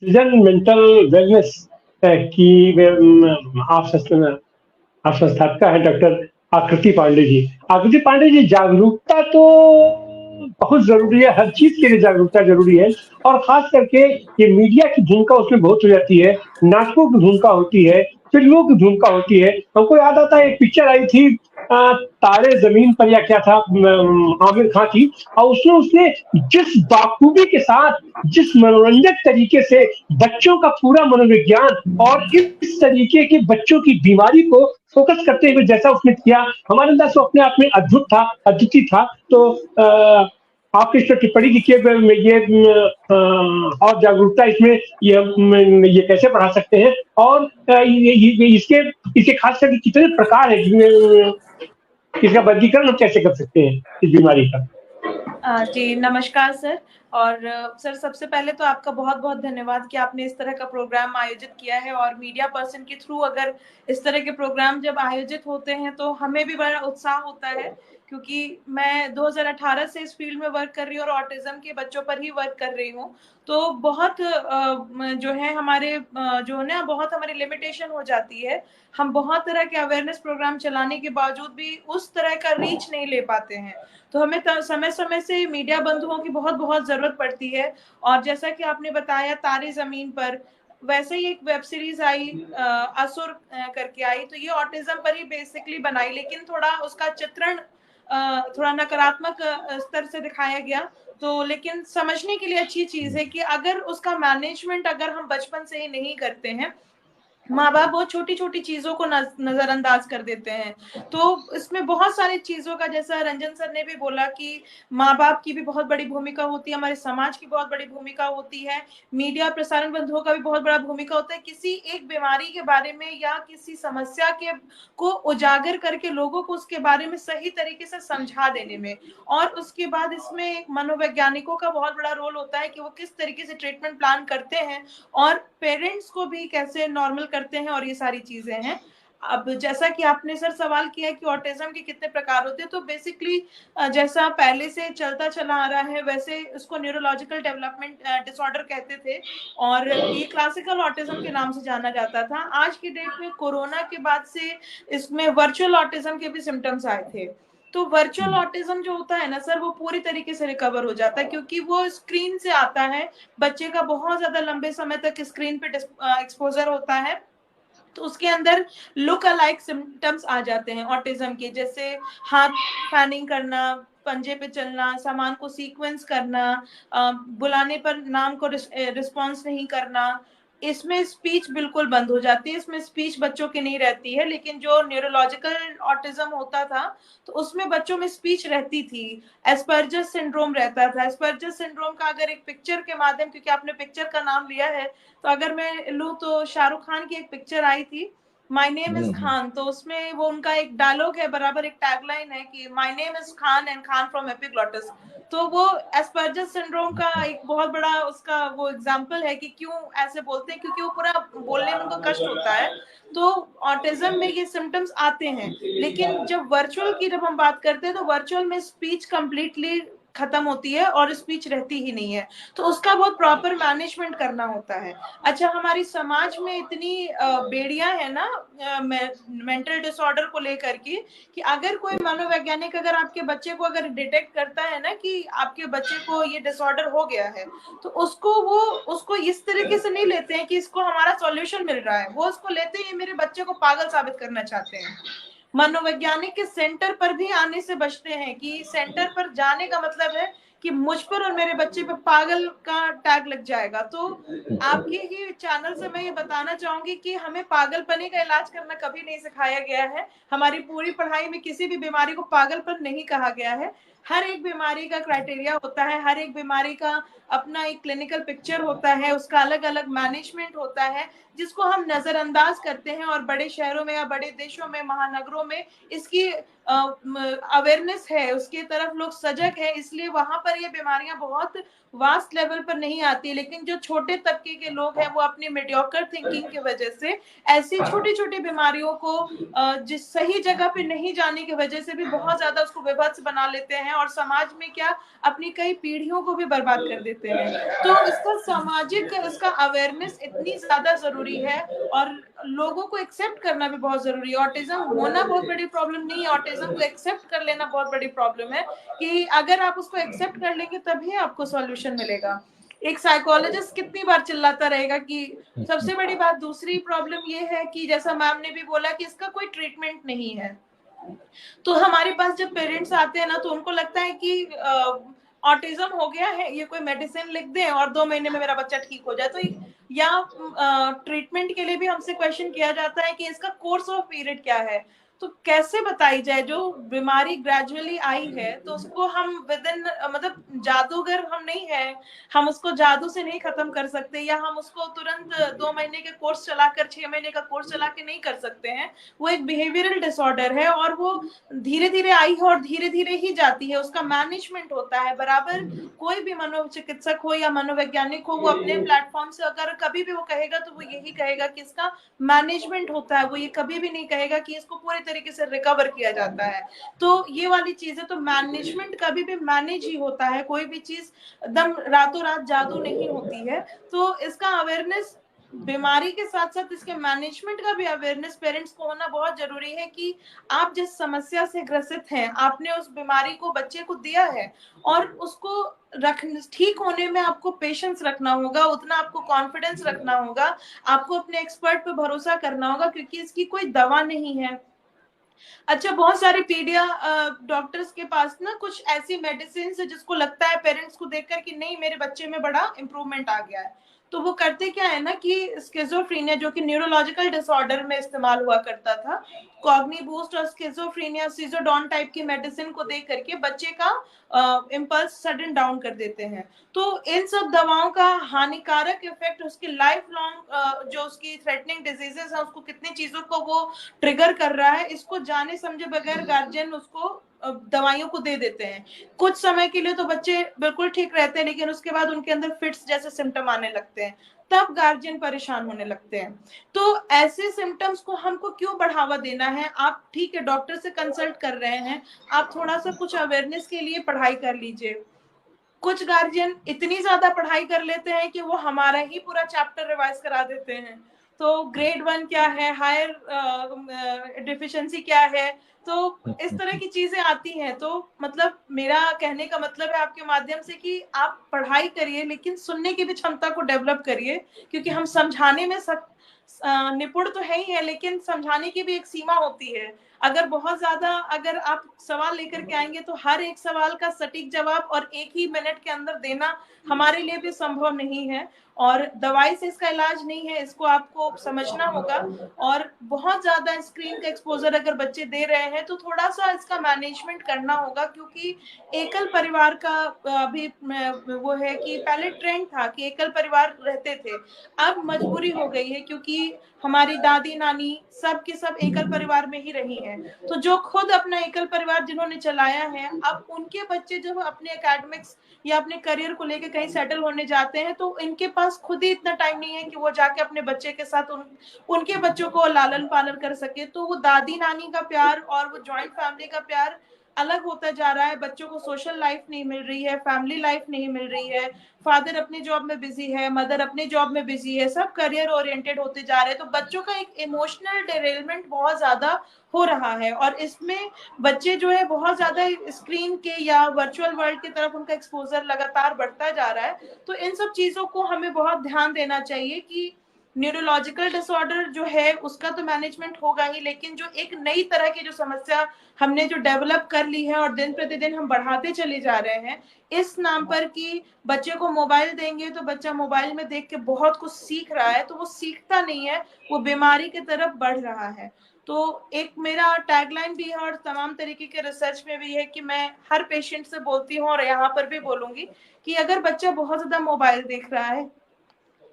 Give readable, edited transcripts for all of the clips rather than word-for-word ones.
सृजन mental wellness की आप संस्थापका है डॉक्टर आकृति पांडे जी। आकृति पांडे जी, जागरूकता तो बहुत जरूरी है, हर चीज के लिए जागरूकता जरूरी है। और खास करके ये मीडिया की भूमिका उसमें बहुत हो जाती है, नाटकों की भूमिका होती है, फिल्मों की भूमिका होती है। हमको याद आता है एक पिक्चर आई थी तारे जमीन पर या क्या था, आमिर खान की। और उसमें उसने जिस बाखूबी के साथ, जिस मनोरंजक तरीके से बच्चों का पूरा मनोविज्ञान और इस तरीके के बच्चों की बीमारी को फोकस करते हुए जैसा उसने किया, हमारे अंदर से अपने आप में अद्भुत था, अद्वितीय था। तो आपकी इस पर टिप्पणी की कि और जागरूकता इसमें ये कैसे बढ़ा सकते हैं, और इसके इसके खास करके कितने प्रकार है, इसका वर्गीकरण हम कैसे कर सकते हैं इस बीमारी का। जी नमस्कार सर। और सर सबसे पहले तो आपका बहुत बहुत धन्यवाद कि आपने इस तरह का प्रोग्राम आयोजित किया है। और मीडिया पर्सन के थ्रू अगर इस तरह के प्रोग्राम जब आयोजित होते हैं तो हमें भी बड़ा उत्साह होता है, क्योंकि मैं 2018 से इस फील्ड में वर्क कर रही हूँ और ऑटिज्म के बच्चों पर ही वर्क कर रही हूँ। तो बहुत जो है हमारे जो है ना बहुत हमारी लिमिटेशन हो जाती है। हम बहुत तरह के अवेयरनेस प्रोग्राम चलाने के बावजूद भी उस तरह का रीच नहीं ले पाते हैं। तो हमें समय समय से मीडिया बंधुओं की बहुत बहुत जरूरत पड़ती है। और जैसा कि आपने बताया तारे जमीन पर, वैसे ही एक वेब सीरीज आई असुर करके आई, तो ये ऑटिज्म पर ही बेसिकली बनाई, लेकिन थोड़ा उसका चित्रण थोड़ा नकारात्मक स्तर से दिखाया गया। तो लेकिन समझने के लिए अच्छी चीज है कि अगर उसका मैनेजमेंट अगर हम बचपन से ही नहीं करते हैं, माँ बाप बहुत छोटी छोटी चीजों को नजरअंदाज कर देते हैं। तो इसमें बहुत सारी चीजों का, जैसा रंजन सर ने भी बोला कि माँ बाप की भी बहुत बड़ी भूमिका होती है, हमारे समाज की बहुत बड़ी भूमिका होती है, मीडिया प्रसारण बंधुओं का भी बहुत बड़ा भूमिका होता है किसी एक बीमारी के बारे में या किसी समस्या के को उजागर करके लोगों को उसके बारे में सही तरीके से समझा देने में। और उसके बाद इसमें मनोवैज्ञानिकों का बहुत बड़ा रोल होता है कि वो किस तरीके से ट्रीटमेंट प्लान करते हैं और पेरेंट्स को भी कैसे नॉर्मल करते हैं, और ये सारी चीजें हैं। अब जैसा कि आपने सर सवाल किया कि ऑटिज्म के कितने प्रकार होते हैं, तो बेसिकली जैसा पहले से चलता चला आ रहा है वैसे उसको न्यूरोलॉजिकल डेवलपमेंट डिसऑर्डर कहते थे, और ये क्लासिकल ऑटिज्म के नाम से जाना जाता था। आज की डेट में कोरोना के बाद से इसमें वर्चुअल ऑटिज्म के भी सिम्टम्स आए थे। तो वर्चुअल ऑटिज्म जो होता है ना सर, वो पूरी तरीके से रिकवर हो जाता है, क्योंकि वो स्क्रीन से आता है। बच्चे का बहुत ज्यादा लंबे समय तक स्क्रीन पे एक्सपोजर होता है, तो उसके अंदर लुक अलाइक सिम्टम्स आ जाते हैं ऑटिज्म के, जैसे हाथ फैनिंग करना, पंजे पे चलना, सामान को सीक्वेंस करना, बुलाने पर नाम को रिस्पॉन्स नहीं करना। इसमें स्पीच बिल्कुल बंद हो जाती है, इसमें स्पीच बच्चों की नहीं रहती है। लेकिन जो न्यूरोलॉजिकल ऑटिज्म होता था तो उसमें बच्चों में स्पीच रहती थी। एस्पर्जस सिंड्रोम रहता था। एस्पर्जस सिंड्रोम का अगर एक पिक्चर के माध्यम, क्योंकि आपने पिक्चर का नाम लिया है, तो अगर मैं लूँ तो शाहरुख खान की एक पिक्चर आई थी माई नेम इज खान, तो उसमें वो उनका एक डायलॉग है, बराबर एक टैगलाइन है कि my name is Khan and Khan from epiglottis. तो वो एस्पर्जस सिंड्रोम का एक बहुत बड़ा उसका वो एग्जाम्पल है कि क्यों ऐसे बोलते हैं, क्योंकि वो पूरा बोलने में उनको कष्ट होता है। तो ऑटिज्म में ये सिम्टम्स आते हैं। लेकिन जब वर्चुअल की जब हम बात करते हैं तो वर्चुअल में स्पीच कंप्लीटली खत्म होती है और स्पीच रहती ही नहीं है। तो उसका बहुत प्रॉपर मैनेजमेंट करना होता है। अच्छा, हमारी समाज में इतनी बेड़ियां है ना मेंटल डिसऑर्डर को लेकर के, कि अगर कोई मनोवैज्ञानिक अगर आपके बच्चे को अगर डिटेक्ट करता है ना कि आपके बच्चे को ये डिसऑर्डर हो गया है, तो उसको इस तरीके से नहीं लेते हैं कि इसको हमारा सॉल्यूशन मिल रहा है, वो उसको लेते हैं मेरे बच्चे को पागल साबित करना चाहते हैं। मनोवैज्ञानिक के सेंटर पर भी आने से बचते हैं कि सेंटर पर जाने का मतलब है कि मुझ पर और मेरे बच्चे पे पागल का टैग लग जाएगा। तो आपके ही चैनल से मैं ये बताना चाहूंगी कि हमें पागलपने का इलाज करना कभी नहीं सिखाया गया है। हमारी पूरी पढ़ाई में किसी भी बीमारी को पागलपन नहीं कहा गया है। हर एक बीमारी का क्राइटेरिया होता है, हर एक बीमारी का अपना एक क्लिनिकल पिक्चर होता है, उसका अलग अलग मैनेजमेंट होता है, जिसको हम नजरअंदाज करते हैं। और बड़े शहरों में या बड़े देशों में, महानगरों में इसकी अवेयरनेस है, उसकी तरफ लोग सजग है, इसलिए वहां पर ये बीमारियां बहुत वास्ट लेवल पर नहीं आती। लेकिन जो छोटे तबके के लोग हैं वो अपनी मीडियोकर थिंकिंग की वजह से ऐसी छोटी छोटी बीमारियों को जिस सही जगह पे नहीं जाने की वजह से भी बहुत ज्यादा उसको विभत्स बना लेते हैं और समाज में क्या अपनी कई पीढ़ियों को भी बर्बाद कर देते हैं। तो इसका सामाजिक इसका अवेयरनेस इतनी ज्यादा जरूरी है और लोगों को एक्सेप्ट करना भी बहुत जरूरी है। ऑटिज्म होना बहुत बड़ी प्रॉब्लम नहीं है, ऑटिज्म को एक्सेप्ट कर लेना बहुत बड़ी प्रॉब्लम है कि अगर आप उसको एक्सेप्ट कर लेंगे तभी आपको सॉल्यूशन मिलेगा। एक साइकोलॉजिस्ट कितनी बार चिल्लाता रहेगा कि सबसे बड़ी बात दूसरी प्रॉब्लम ये है कि जैसा मैम ने भी बोला कि इसका कोई ट्रीटमेंट नहीं है। तो हमारे पास जब पेरेंट्स आते हैं ना तो उनको लगता है कि ऑटिज्म हो गया है, ये कोई मेडिसिन लिख दें और 2 महीने में मेरा बच्चा ठीक हो जाए। तो या ट्रीटमेंट के लिए भी हमसे क्वेश्चन किया जाता है कि इसका कोर्स ऑफ पीरियड क्या है। तो कैसे बताई जाए, जो बीमारी ग्रेजुअली आई है तो उसको हम विद इन मतलब जादूगर हम नहीं है, हम उसको जादू से नहीं खत्म कर सकते या हम उसको तुरंत 2 महीने के कोर्स चलाकर 6 महीने का कोर्स चला के नहीं कर सकते हैं। वो एक बिहेवियरल डिसऑर्डर है और वो धीरे धीरे आई है और धीरे धीरे ही जाती है, उसका मैनेजमेंट होता है। बराबर कोई भी मनोचिकित्सक हो या मनोवैज्ञानिक हो, वो अपने प्लेटफॉर्म से अगर कभी भी वो कहेगा तो वो यही कहेगा कि इसका मैनेजमेंट होता है, वो ये कभी भी नहीं कहेगा कि इसको पूरे तरीके से रिकवर किया जाता है। तो ये वाली चीज है, तो मैनेजमेंट कभी भी मैनेज ही होता है, कोई भी चीज एकदम रातों रात जादू नहीं होती है। तो इसका अवेयरनेस, बीमारी के साथ साथ इसके मैनेजमेंट का भी अवेयरनेस पेरेंट्स को होना बहुत जरूरी है कि आप जिस समस्या से ग्रसित हैं, आपने उस बीमारी को बच्चे को दिया है और उसको ठीक होने में आपको पेशेंस रखना होगा, उतना आपको कॉन्फिडेंस रखना होगा, आपको अपने एक्सपर्ट पे भरोसा करना होगा क्योंकि इसकी कोई दवा नहीं है। अच्छा, बहुत सारे पीडिया डॉक्टर्स के पास ना कुछ ऐसी मेडिसिन है जिसको लगता है पेरेंट्स को देखकर कि नहीं मेरे बच्चे में बड़ा इंप्रूवमेंट आ गया है, तो वो करते क्या है ना कि स्किज़ोफ्रेनिया जो कि न्यूरोलॉजिकल डिसऑर्डर में इस्तेमाल हुआ करता था, कॉग्नी बूस्ट और स्किज़ोफ्रेनिया सिजोडोन टाइप की मेडिसिन को दे करके बच्चे का इम्पल्स सडन डाउन कर देते हैं। तो इन सब दवाओं का हानिकारक इफेक्ट उसकी लाइफ लॉन्ग जो उसकी थ्रेटनिंग डिजीजेस है उसको कितनी चीजों को वो ट्रिगर कर रहा है, इसको जाने समझे बगैर गार्जियन उसको दवाइयों को दे देते हैं। कुछ समय के लिए तो बच्चे बिल्कुल ठीक रहते हैं लेकिन उसके बाद उनके अंदर फिट्स जैसे सिम्टम आने लगते हैं, तब गार्जियन परेशान होने लगते हैं। तो ऐसे सिम्टम्स को हमको क्यों बढ़ावा देना है? आप ठीक है डॉक्टर से कंसल्ट कर रहे हैं, आप थोड़ा सा कुछ अवेयरनेस के लिए पढ़ाई कर लीजिए। कुछ गार्जियन इतनी ज्यादा पढ़ाई कर लेते हैं कि वो हमारा ही पूरा चैप्टर रिवाइज करा देते हैं। तो ग्रेड 1 क्या है, हायर डिफिशिएंसी क्या है, तो इस तरह की चीजें आती हैं। तो मतलब मेरा कहने का मतलब है आपके माध्यम से कि आप पढ़ाई करिए लेकिन सुनने की भी क्षमता को डेवलप करिए, क्योंकि हम समझाने में निपुण तो है ही है लेकिन समझाने की भी एक सीमा होती है। अगर बहुत ज्यादा अगर आप सवाल लेकर के आएंगे तो हर एक सवाल का सटीक जवाब और एक ही मिनट के अंदर देना हमारे लिए भी संभव नहीं है और दवाई से इसका इलाज नहीं है, इसको आपको समझना होगा। और बहुत ज्यादा स्क्रीन का एक्सपोजर अगर बच्चे दे रहे हैं तो थोड़ा सा इसका मैनेजमेंट करना होगा, क्योंकि एकल परिवार का अभी वो है कि पहले ट्रेंड था कि एकल परिवार रहते थे, अब मजबूरी हो गई है क्योंकि हमारी दादी नानी सब के सब एकल परिवार में ही रही हैं। तो जो खुद अपना एकल परिवार जिन्होंने चलाया है, अब उनके बच्चे जो अपने एकेडमिक्स या अपने करियर को लेकर कहीं सेटल होने जाते हैं तो इनके पास खुद ही इतना टाइम नहीं है कि वो जाके अपने बच्चे के साथ उनके बच्चों को लालन पालन कर सके। तो वो दादी नानी का प्यार और वो जॉइंट फैमिली का प्यार अलग होता जा रहा है। बच्चों को सोशल लाइफ नहीं मिल रही है, फैमिली लाइफ नहीं मिल रही है, फादर अपने जॉब में बिजी है, मदर अपने जॉब में बिजी है, सब करियर ओरिएंटेड होते जा रहे हैं। तो बच्चों का एक इमोशनल डिरेलमेंट बहुत ज्यादा हो रहा है और इसमें बच्चे जो है बहुत ज्यादा स्क्रीन के या वर्चुअल वर्ल्ड की तरफ उनका एक्सपोजर लगातार बढ़ता जा रहा है। तो इन सब चीजों को हमें बहुत ध्यान देना चाहिए कि न्यूरोलॉजिकल डिसऑर्डर जो है उसका तो मैनेजमेंट होगा ही, लेकिन जो एक नई तरह की जो समस्या हमने जो डेवलप कर ली है और दिन प्रतिदिन हम बढ़ाते चले जा रहे हैं इस नाम पर कि बच्चे को मोबाइल देंगे तो बच्चा मोबाइल में देख के बहुत कुछ सीख रहा है, तो वो सीखता नहीं है, वो बीमारी की तरफ बढ़ रहा है। तो एक मेरा टैगलाइन भी है और तमाम तरीके के रिसर्च में भी है कि मैं हर पेशेंट से बोलती हूँ और यहाँ पर भी बोलूंगी कि अगर बच्चा बहुत ज्यादा मोबाइल देख रहा है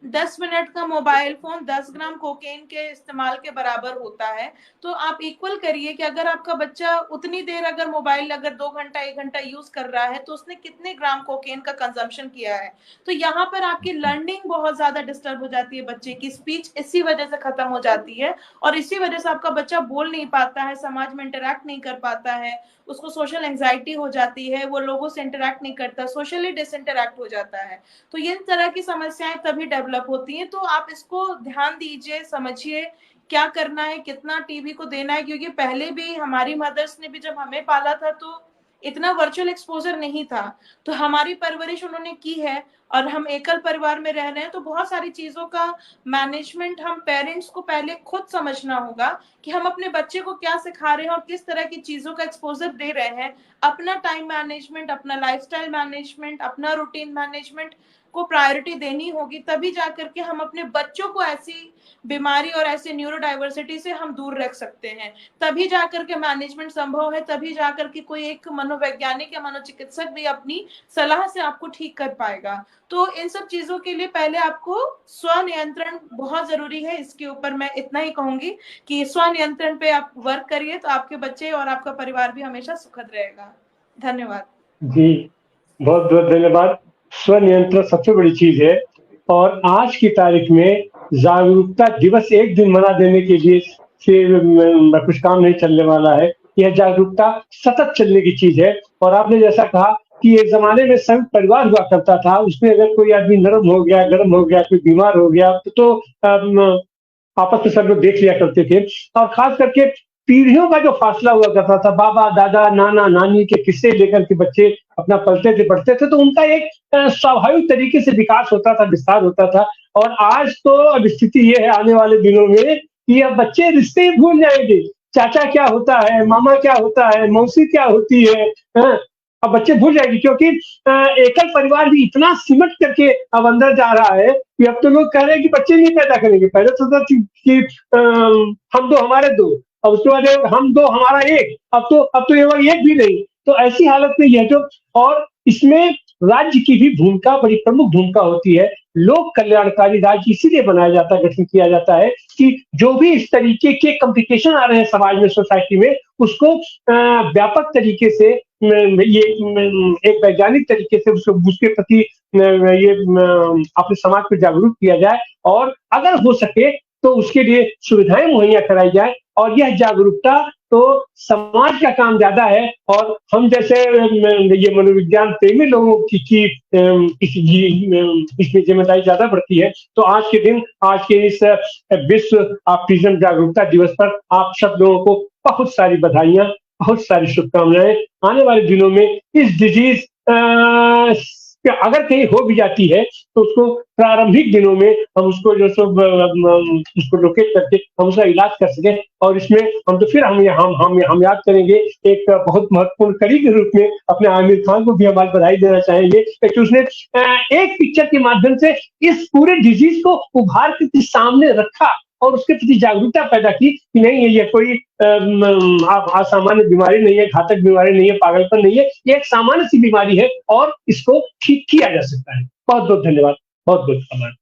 10 मिनट का मोबाइल फोन 10 ग्राम कोकेन के इस्तेमाल के बराबर होता है। तो आप इक्वल करिए कि अगर आपका बच्चा उतनी देर अगर मोबाइल अगर 2 घंटा 1 घंटा यूज कर रहा है, तो उसने कितने ग्राम कोकेन का कंजम्पशन किया है। तो यहाँ पर आपकी लर्निंग बहुत ज्यादा डिस्टर्ब हो जाती है, बच्चे की स्पीच इसी वजह से खत्म हो जाती है, और इसी वजह से आपका बच्चा बोल नहीं पाता है, समाज में इंटरेक्ट नहीं कर पाता है, उसको सोशल एंजाइटी हो जाती है, वो लोगों से इंटरेक्ट नहीं करता, सोशली डिसइंटरेक्ट हो जाता है। तो ये तरह की समस्याएं तभी डेवलप होती हैं। तो आप इसको ध्यान दीजिए, समझिए क्या करना है, कितना टीवी को देना है, क्योंकि पहले भी हमारी मदर्स ने भी जब हमें पाला था तो इतना वर्चुअल एक्सपोजर नहीं था, तो हमारी परवरिश उन्होंने की है, और हम एकल परिवार में रह रहे हैं, तो बहुत सारी चीजों का मैनेजमेंट हम पेरेंट्स को पहले खुद समझना होगा कि हम अपने बच्चे को क्या सिखा रहे हैं और किस तरह की चीजों का एक्सपोजर दे रहे हैं। अपना टाइम मैनेजमेंट, अपना लाइफस्टाइल मैनेजमेंट, अपना रूटीन मैनेजमेंट को प्रायोरिटी देनी होगी, तभी जाकर के हम अपने बच्चों को ऐसी बीमारी और ऐसे न्यूरो डाइवर्सिटी से हम दूर रख सकते हैं। तभी जाकर के मैनेजमेंट संभव है, तभी जाकर के कोई एक मनोवैज्ञानिक या मनोचिकित्सक भी अपनी सलाह से आपको ठीक कर पाएगा। तो इन सब चीजों के लिए पहले आपको स्वनियंत्रण बहुत जरूरी है। इसके ऊपर मैं इतना ही कहूंगी कि स्वनियंत्रण पे आप वर्क करिए, तो आपके बच्चे और आपका परिवार भी हमेशा सुखद रहेगा। धन्यवाद जी, बहुत बहुत धन्यवाद। स्वनियंत्रण सबसे बड़ी चीज है, और आज की तारीख में जागरूकता दिवस एक दिन मना देने के लिए से कुछ काम नहीं चलने वाला है। यह जागरूकता सतत चलने की चीज है। और आपने जैसा कहा कि एक जमाने में संयुक्त परिवार हुआ करता था, उसमें अगर कोई आदमी नरम हो गया, गर्म हो गया, कोई बीमार हो गया, तो आपस में सब लोग देख लिया करते थे। और खास करके पीढ़ियों का जो फासला हुआ करता था, बाबा दादा नाना नानी के किस्से लेकर के बच्चे अपना पलते थे बढ़ते थे, तो उनका एक स्वाभाविक तरीके से विकास होता था, विस्तार होता था। और आज तो अब स्थिति ये है आने वाले दिनों में कि अब बच्चे रिश्ते ही भूल जाएंगे। चाचा क्या होता है, मामा क्या होता है, मौसी क्या होती है, हाँ? अब बच्चे भूल जाएंगे, क्योंकि एकल परिवार भी इतना सिमट करके अब अंदर जा रहा है कि अब तो लोग कह रहे हैं कि बच्चे नहीं पैदा करेंगे। पहले तो था कि हम दो हमारे दो, अब उसके बाद हम दो हमारा एक, अब तो ये एक भी नहीं। तो ऐसी हालत में यह जो, और इसमें राज्य की भी भूमिका बड़ी प्रमुख भूमिका होती है। लोक कल्याणकारी राज्य इसीलिए बनाया जाता है, गठन किया जाता है कि जो भी इस तरीके के कॉम्प्लिकेशन आ रहे हैं समाज में, सोसाइटी में, उसको व्यापक तरीके से ये एक वैज्ञानिक तरीके से उसके प्रति ये अपने समाज को जागरूक किया जाए, और अगर हो सके तो उसके लिए सुविधाएं मुहैया कराई जाए। और यह जागरूकता तो समाज का काम ज्यादा है, और हम जैसे ये मनोविज्ञान प्रेमी लोगों की इसमें जिम्मेदारी ज्यादा बढ़ती है। तो आज के दिन, आज के इस विश्व ऑटिज्म जागरूकता दिवस पर आप सब लोगों को बहुत सारी बधाइयां, बहुत सारी शुभकामनाएं। आने वाले दिनों में इस डिजीज अगर कहीं हो भी जाती है, तो उसको प्रारंभिक दिनों में हम उसको जो सो उसको लोकेट करके हम उसका इलाज कर सके। और इसमें हम तो फिर हम याद करेंगे एक बहुत महत्वपूर्ण कड़ी के रूप में अपने आमिर खान को भी हमारी बधाई देना चाहेंगे कि उसने एक पिक्चर के माध्यम से इस पूरे डिजीज को उभार के सामने रखा और उसके प्रति जागरूकता पैदा की कि नहीं है ये कोई असामान्य बीमारी नहीं है, घातक बीमारी नहीं है, पागलपन नहीं है, ये एक सामान्य सी बीमारी है और इसको ठीक किया जा सकता है। बहुत बहुत धन्यवाद, बहुत बहुत आभार।